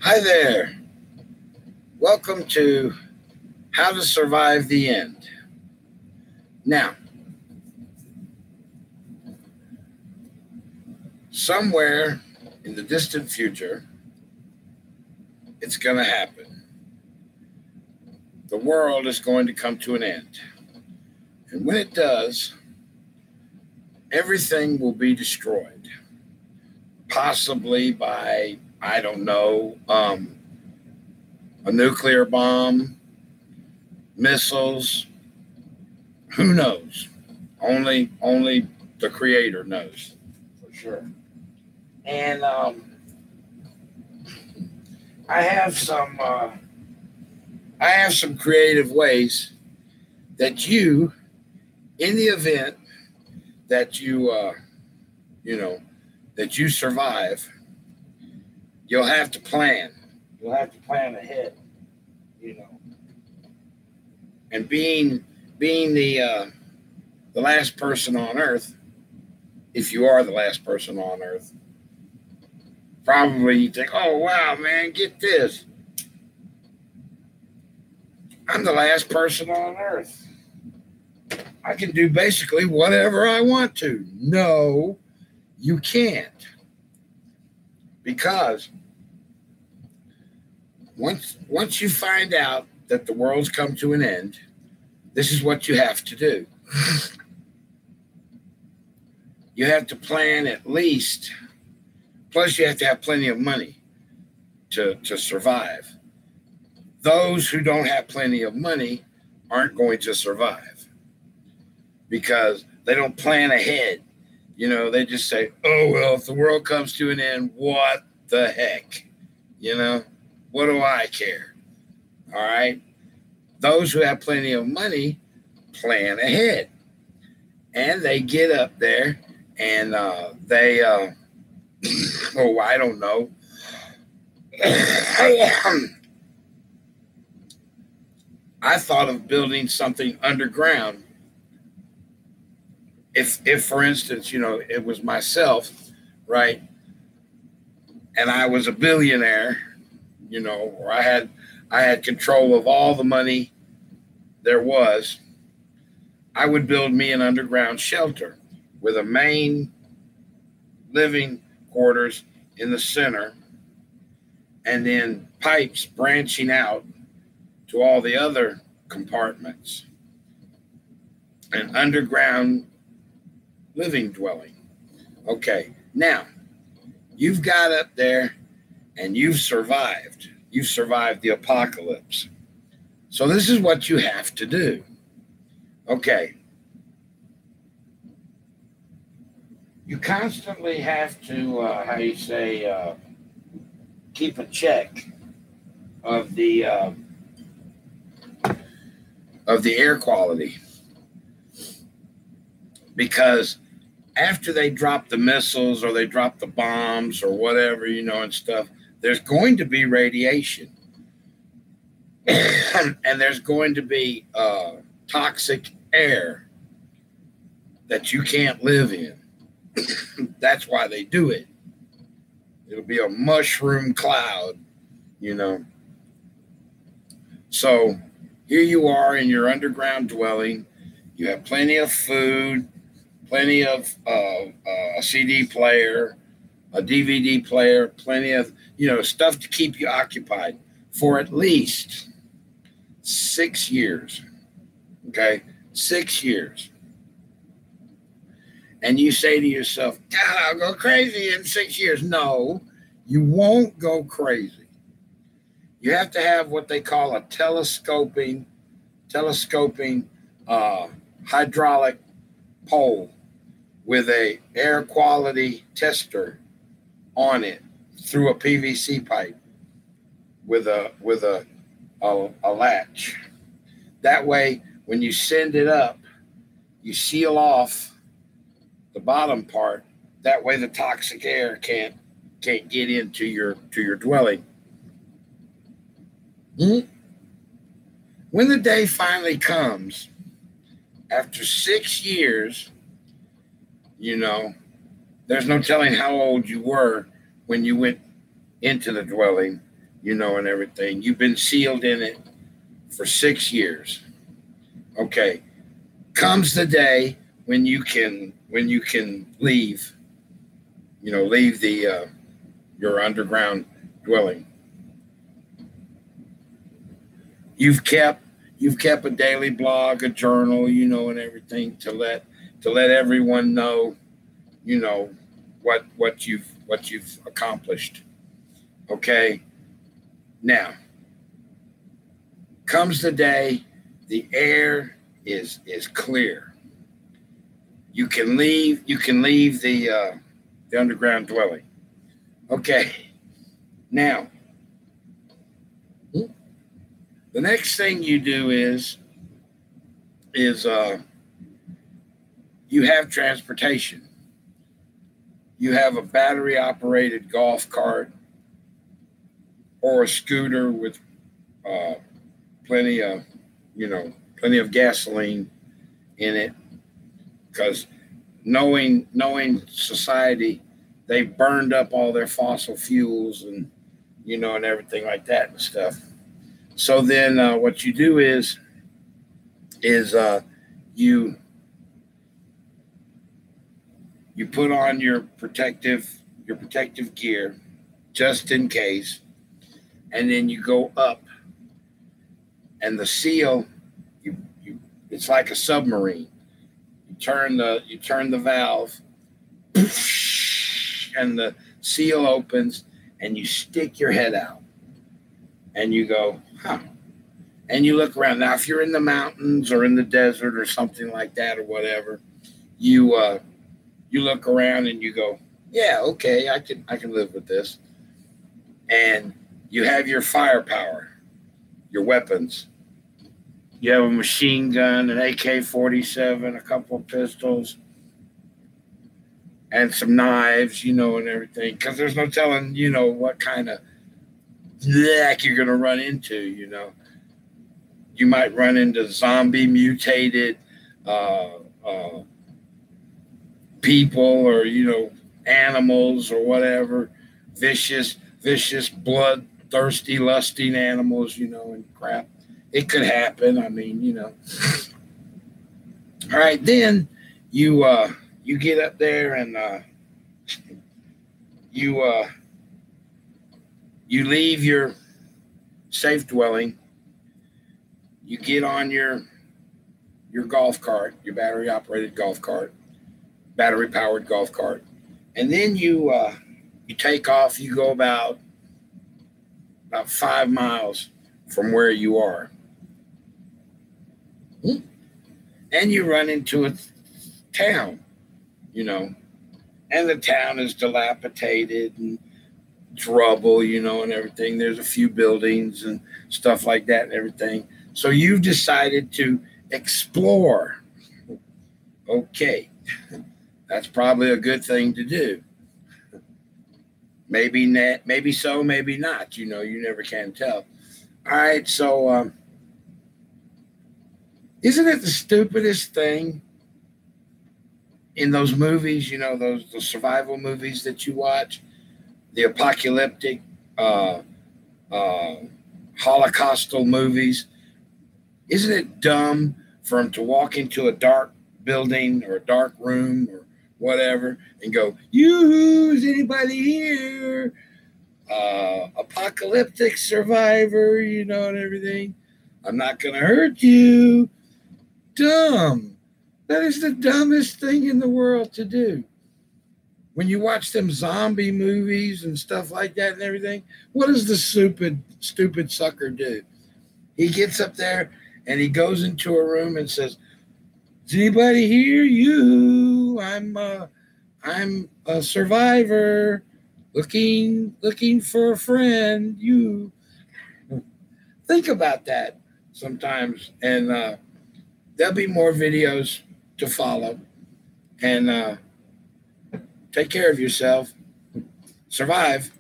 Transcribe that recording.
Hi there. Welcome to How to Survive the End. Now, somewhere in the distant future, it's going to happen. The world is going to come to an end. And when it does, everything will be destroyed. Possibly by, I don't know, a nuclear bomb, missiles. Who knows? Only the Creator knows for sure. And I have some creative ways that you, in the event that that you survive, you'll have to plan. You'll have to plan ahead. And being the last person on Earth, if you are the last person on Earth, probably you think, oh, wow, man, get this. I'm the last person on Earth. I can do basically whatever I want to. No, you can't. Because once you find out that the world's come to an end, this is what you have to do. You have to plan at least, plus you have to have plenty of money to survive. Those who don't have plenty of money aren't going to survive because they don't plan ahead. They just say, oh, well, if the world comes to an end, what the heck? What do I care? All right. Those who have plenty of money plan ahead. And they get up there and they, oh, I don't know. I thought of building something underground. If for instance, it was myself, right? And I was a billionaire, or I had control of all the money there was, I would build me an underground shelter with a main living quarters in the center and then pipes branching out to all the other compartments. An underground living dwelling. Okay, now you've got up there and you've survived. You've survived the apocalypse. So this is what you have to do. Okay. You constantly have to, keep a check of the air quality, because after they drop the missiles or they drop the bombs or whatever, and stuff, there's going to be radiation. And there's going to be toxic air that you can't live in. That's why they do it. It'll be a mushroom cloud, So here you are in your underground dwelling. You have plenty of food, plenty of a CD player, a DVD player, plenty of, stuff to keep you occupied for at least 6 years. Okay? 6 years. And you say to yourself, God, I'll go crazy in 6 years. No, you won't go crazy. You have to have what they call a telescoping hydraulic pole with a air quality tester on it through a PVC pipe with a latch. That way, when you send it up, you seal off the bottom part. That way, the toxic air can't get into your dwelling. When the day finally comes, after 6 years, there's no telling how old you were when you went into the dwelling. and everything. You've been sealed in it for 6 years. Okay. Comes the day when you can leave, leave the your underground dwelling. You've kept a daily blog, a journal, and everything to let everyone know, what you've accomplished. Okay. Now comes the day, the air is clear. You can leave the underground dwelling. Okay. Now, the next thing you do is you have transportation. You have a battery operated golf cart or a scooter with plenty of gasoline in it, because knowing society, they burned up all their fossil fuels and and everything like that and stuff. So then what you do is you put on your protective gear just in case, and then you go up, and the seal, it's like a submarine. You turn the valve, and the seal opens, and you stick your head out, and you go, huh. And you look around. Now, if you're in the mountains or in the desert or something like that or whatever, you look around and you go, yeah, okay, I can live with this. And you have your firepower, your weapons. You have a machine gun, an AK-47, a couple of pistols, and some knives, and everything. Because there's no telling, what kind of heck you're going to run into, You might run into zombie mutated people, or, animals or whatever, vicious, bloodthirsty, lusting animals, and crap. It could happen. I mean, All right, then you get up there and you leave your safe dwelling. You get on your golf cart, your battery operated golf cart, battery powered golf cart, and then you take off. You go about 5 miles from where you are. And you run into a town, and the town is dilapidated and it's rubble, and everything. There's a few buildings and stuff like that and everything. So you've decided to explore. Okay. That's probably a good thing to do. Maybe not, maybe so, maybe not. You never can tell. All right, so isn't it the stupidest thing in those movies, those survival movies that you watch, the apocalyptic, Holocaustal movies? Isn't it dumb for him to walk into a dark building or a dark room or whatever and go, "Yoo-hoo, is anybody here? Apocalyptic survivor, and everything. I'm not going to hurt you." Dumb. That is the dumbest thing in the world to do. When you watch them zombie movies and stuff like that and everything, what does the stupid sucker do? He gets up there and he goes into a room and says, "Is anybody here? You, I'm a survivor looking for a friend. You." Think about that sometimes, and there'll be more videos to follow. And take care of yourself. Survive.